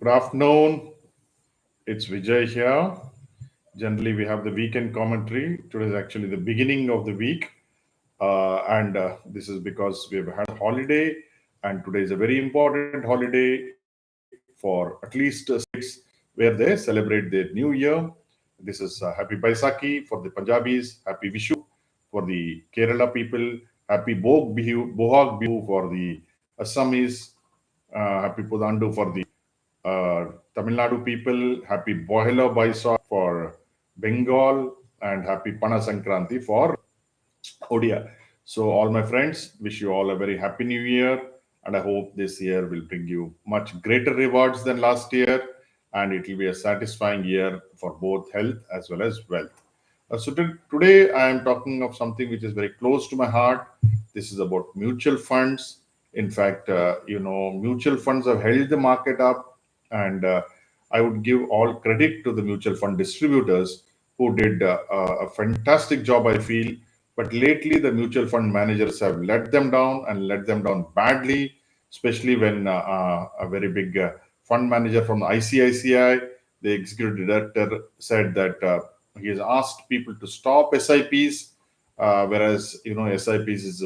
Good afternoon. It's Vijay here. Generally, we have the weekend commentary. Today is actually the beginning of the week, and this is because we have had a holiday, and today is a very important holiday for at least states where they celebrate their new year. This is Happy Baisakhi for the Punjabis, Happy Vishu for the Kerala people, Happy Bohag Bihu for the Assamese, Happy Pudandu for the Tamil Nadu people, happy Bohela Baisakh for Bengal, and happy Pana Sankranti for Odia. So, all my friends, wish you all a very happy new year, and I hope this year will bring you much greater rewards than last year, and it will be a satisfying year for both health as well as wealth. Today, I am talking of something which is very close to my heart. This is about mutual funds. In fact, mutual funds have held the market up, and I would give all credit to the mutual fund distributors who did a fantastic job, I feel. But lately, the mutual fund managers have let them down and let them down badly, especially when a very big fund manager from the ICICI, the executive director, said that he has asked people to stop SIPs, whereas SIPs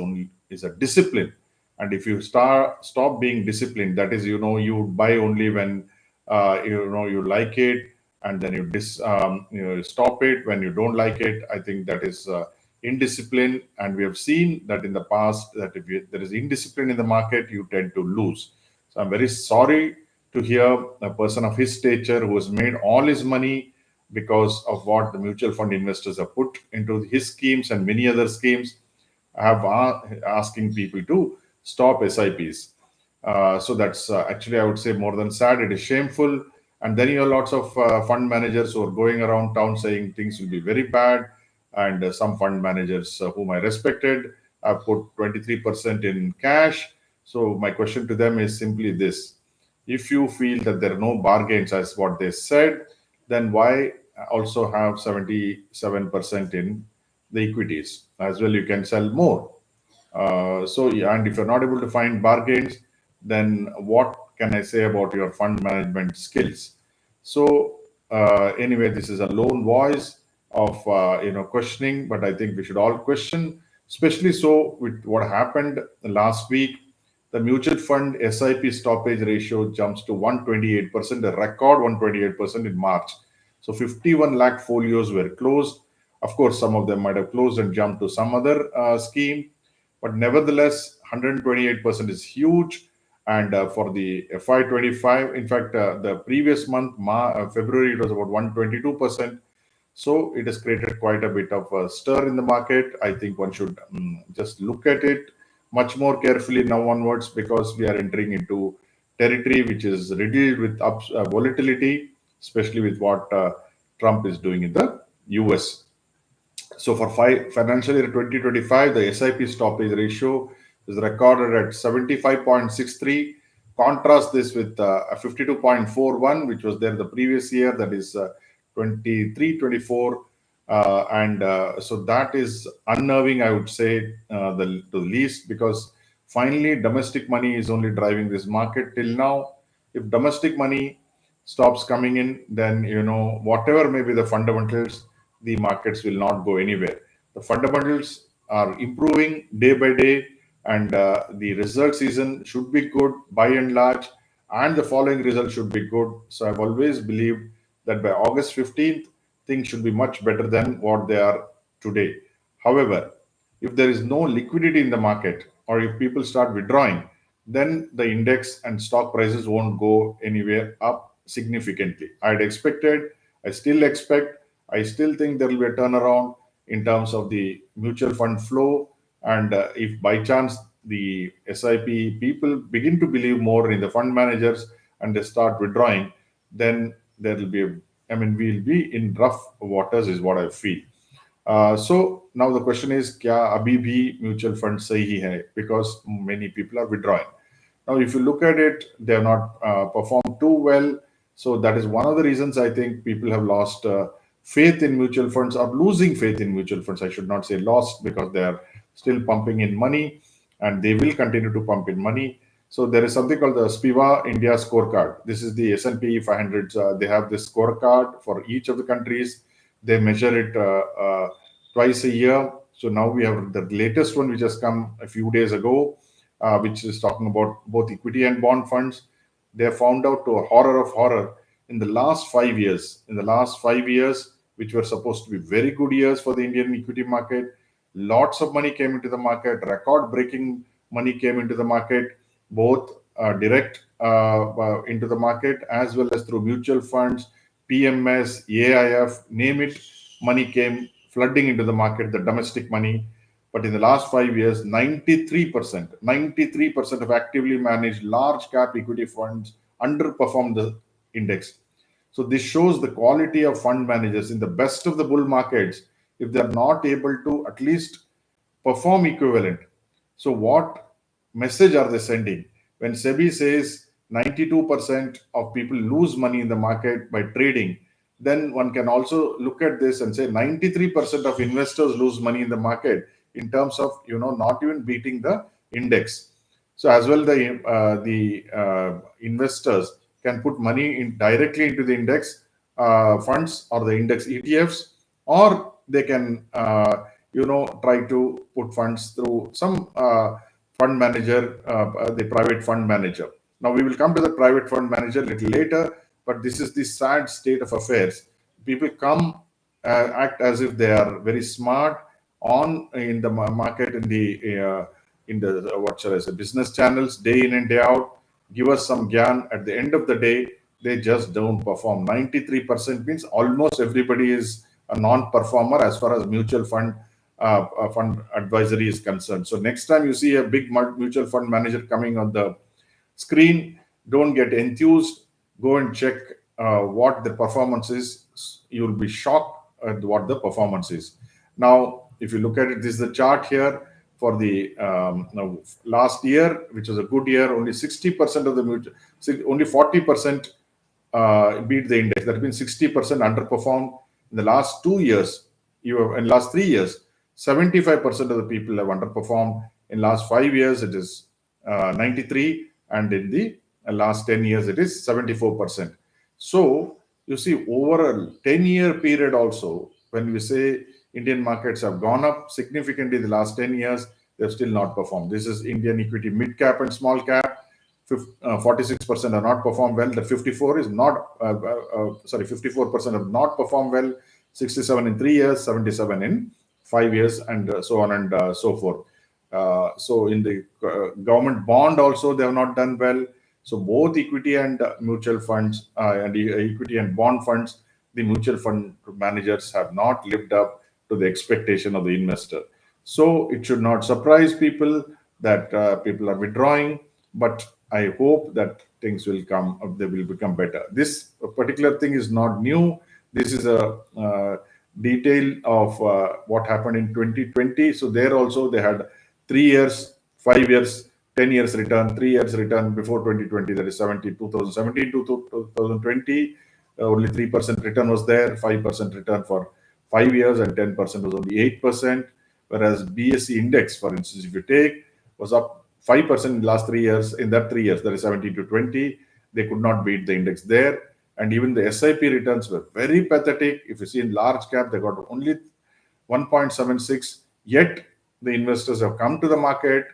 is a discipline, and if you stop being disciplined, that is, you buy only when you like it, and then you stop it when you don't like it. I think that is indiscipline, and we have seen that in the past that there is indiscipline in the market, you tend to lose. So I'm very sorry to hear a person of his stature who has made all his money because of what the mutual fund investors have put into his schemes and many other schemes, have asking people to stop SIPs. So that's actually, I would say, more than sad. It is shameful. And then you have lots of fund managers who are going around town saying things will be very bad. And some fund managers whom I respected have put 23% in cash. So my question to them is simply this: if you feel that there are no bargains as what they said, then why also have 77% in the equities as well? You can sell more. Yeah, and if you're not able to find bargains, then what can I say about your fund management skills? So anyway, this is a lone voice of questioning, but I think we should all question, especially so with what happened last week. The mutual fund SIP stoppage ratio jumps to 128%, a record 128% in March. So 51 lakh folios were closed. Of course, some of them might have closed and jumped to some other scheme, but nevertheless, 128% is huge. And for the FY25, in fact, the previous month, February, it was about 122%. So it has created quite a bit of a stir in the market. I think one should just look at it much more carefully now onwards, because we are entering into territory which is riddled with volatility, especially with what Trump is doing in the US. So for financial year 2025, the SIP stoppage ratio is recorded at 75.63. Contrast this with 52.41, which was there the previous year, that is 23-24. And so that is unnerving, I would say, the least, because finally domestic money is only driving this market till now. If domestic money stops coming in, then whatever may be the fundamentals, the markets will not go anywhere. The fundamentals are improving day by day, and the result season should be good by and large, and the following result should be good. So I've always believed that by August 15th, things should be much better than what they are today. However, if there is no liquidity in the market, or if people start withdrawing, then the index and stock prices won't go anywhere up significantly. I'd expected, I still expect, I still think there will be a turnaround in terms of the mutual fund flow. And if by chance the SIP people begin to believe more in the fund managers and they start withdrawing, then there will be we'll be in rough waters, is what I feel. So now the question is, kya abhi bhi mutual fund sahi hai? Because many people are withdrawing. Now, if you look at it, they have not performed too well. So that is one of the reasons I think people have lost faith in mutual funds, or losing faith in mutual funds. I should not say lost, because they are still pumping in money, and they will continue to pump in money. So there is something called the SPIVA India scorecard. This is the S&P 500. They have this scorecard for each of the countries. They measure it twice a year. So now we have the latest one, which has come a few days ago, which is talking about both equity and bond funds. They have found out, to a horror of horror, in the last 5 years, which were supposed to be very good years for the Indian equity market, lots of money came into the market, record breaking money came into the market, both direct into the market as well as through mutual funds, PMS, AIF, name it, money came flooding into the market, the domestic money. But in the last 5 years, 93% of actively managed large cap equity funds underperformed the index. So this shows the quality of fund managers in the best of the bull markets. If they are not able to at least perform equivalent, so what message are they sending? When SEBI says 92% of people lose money in the market by trading, then one can also look at this and say 93% of investors lose money in the market in terms of not even beating the index. So as well, the investors can put money in directly into the index funds or the index ETFs, or they can try to put funds through some fund manager, the private fund manager. Now we will come to the private fund manager a little later, but this is the sad state of affairs. People come, act as if they are very smart on in the market, in the what shall I say, business channels, day in and day out, give us some gyan. At the end of the day, they just don't perform. 93% means almost everybody is a non-performer as far as mutual fund advisory is concerned. So next time you see a big mutual fund manager coming on the screen, don't get enthused. Go and check what the performance is. You will be shocked at what the performance is. Now, if you look at it, this is the chart here for the last year, which was a good year. Only 60% of the mutual, only 40% beat the index. That means 60% underperformed. In the last 2 years, in last 3 years, 75% of the people have underperformed. In last 5 years, it is 93, and in the last 10 years, it is 74%. So you see, over a 10-year period also, when we say Indian markets have gone up significantly in the last 10 years, they've still not performed. This is Indian equity mid cap and small cap. 46% have not performed well. The 54 is not, 54% have not performed well. 67 in 3 years, 77 in 5 years, and so on and so forth. So in the government bond also, they have not done well. So both equity and mutual funds and equity and bond funds, the mutual fund managers have not lived up to the expectation of the investor. So it should not surprise people that people are withdrawing, but I hope that things will come, they will become better. This particular thing is not new. This is a detail of what happened in 2020. So there also they had 3 years, 5 years, 10 years return, 3 years return before 2020. That is 2017 to 2020. Only 3% return was there, 5% return for 5 years, and 10% was only 8%. Whereas BSE index, for instance, if you take, was up 5% in the last 3 years. In that 3 years, that is 17 to 20, they could not beat the index there. And even the SIP returns were very pathetic. If you see in large cap, they got only 1.76. Yet the investors have come to the market.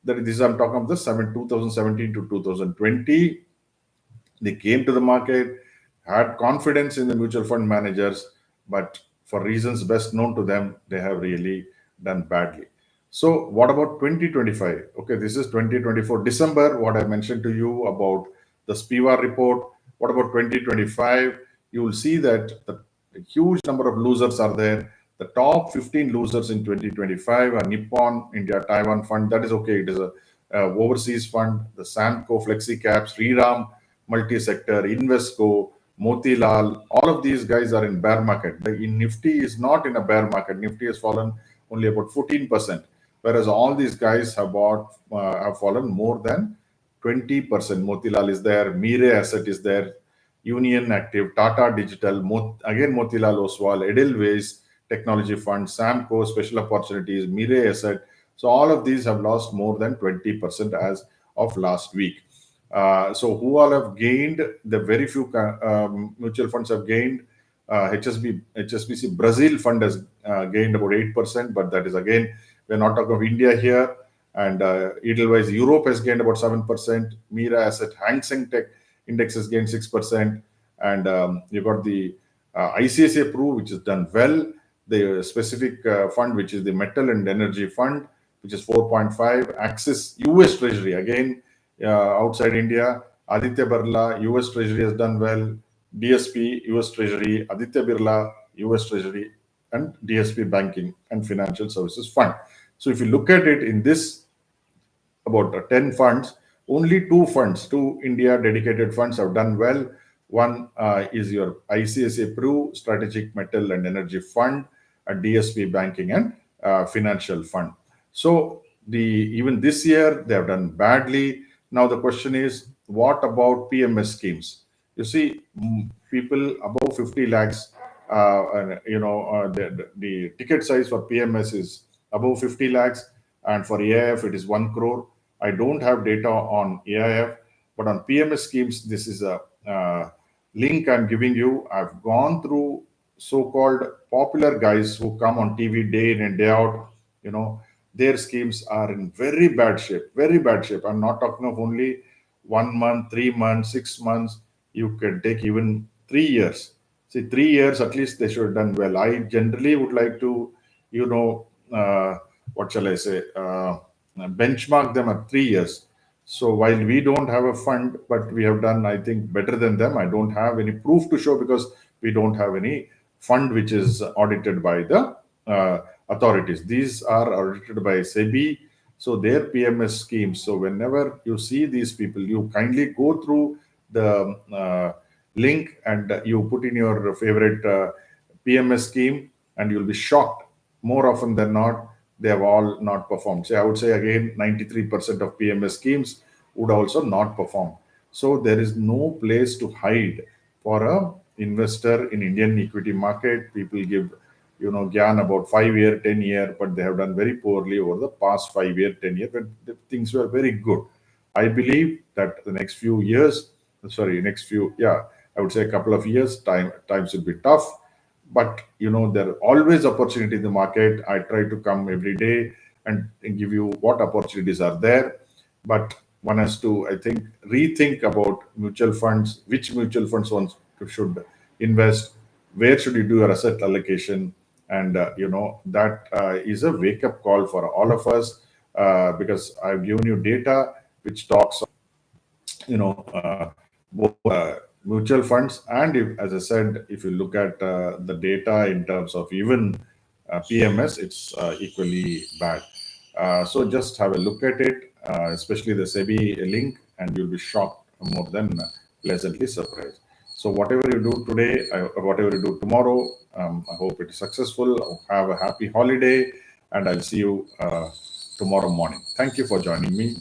That is, I'm talking of the 2017 to 2020. They came to the market, had confidence in the mutual fund managers, but for reasons best known to them, they have really done badly. So what about 2025? Okay, this is 2024 December, what I mentioned to you about the SPIVA report. What about 2025? You will see that the huge number of losers are there. The top 15 losers in 2025 are Nippon India Taiwan Fund. That is okay. It is a overseas fund. The Samco Flexi Cap, Sriram Multi-Sector, Invesco, Motilal. All of these guys are in bear market. The Nifty is not in a bear market. Nifty has fallen only about 14%, whereas all these guys have fallen more than 20%. Motilal is there, Mire Asset is there, Union Active, Tata Digital, again Motilal Oswal, Edelweiss Technology Fund, Samco Special Opportunities, Mire Asset. So all of these have lost more than 20% as of last week. So who all have gained? The very few mutual funds have gained. HSBC Brazil fund has gained about 8%, but that is again, we're not talking of India here. And Edelweiss Europe has gained about 7%. Mira Asset Hang Seng Tech Index has gained 6%. And you got the ICICI Pru, which has done well. The specific fund, which is the Metal and Energy Fund, which is 4.5. Axis US Treasury, again, outside India. Aditya Birla US Treasury has done well. DSP US Treasury, Aditya Birla US Treasury, and DSP Banking and Financial Services Fund. So if you look at it in this, about 10 funds, only two India dedicated funds have done well. One is your ICICI Pru Strategic Metal and Energy Fund, a DSP Banking and Financial Fund. So even this year they have done badly. Now the question is, what about PMS schemes? You see, people above 50 lakhs, the ticket size for PMS is above 50 lakhs, and for AIF it is 1 crore. I don't have data on AIF, but on PMS schemes, this is a link I'm giving you. I've gone through so-called popular guys who come on TV day in and day out. Their schemes are in very bad shape, very bad shape. I'm not talking of only 1 month, 3 months, 6 months. You can take even 3 years. See, 3 years at least they should have done well. I generally would like to, what shall I say, benchmark them at 3 years. So while we don't have a fund, but we have done, I think, better than them. I don't have any proof to show because we don't have any fund which is audited by the authorities. These are audited by SEBI, so their PMS schemes. So whenever you see these people, you kindly go through the link and you put in your favorite PMS scheme, and you'll be shocked. More often than not, they have all not performed. So I would say again, 93% of PMS schemes would also not perform. So there is no place to hide for a investor in Indian equity market. People give gyan about 5 year, 10 year, but they have done very poorly over the past 5 year, 10 year when things were very good. I believe that the next few years, I would say a couple of years, times will be tough. But there are always opportunity in the market. I try to come every day and give you what opportunities are there. But one has to, I think, rethink about mutual funds, which mutual funds one should invest, where should you do your asset allocation. And that is a wake-up call for all of us, because I've given you data which talks both mutual funds, and as I said, if you look at the data in terms of even PMS, it's equally bad. So just have a look at it, especially the SEBI link, and you'll be shocked, more than pleasantly surprised. So whatever you do today, whatever you do tomorrow, I hope it is successful. Have a happy holiday, and I'll see you tomorrow morning. Thank you for joining me.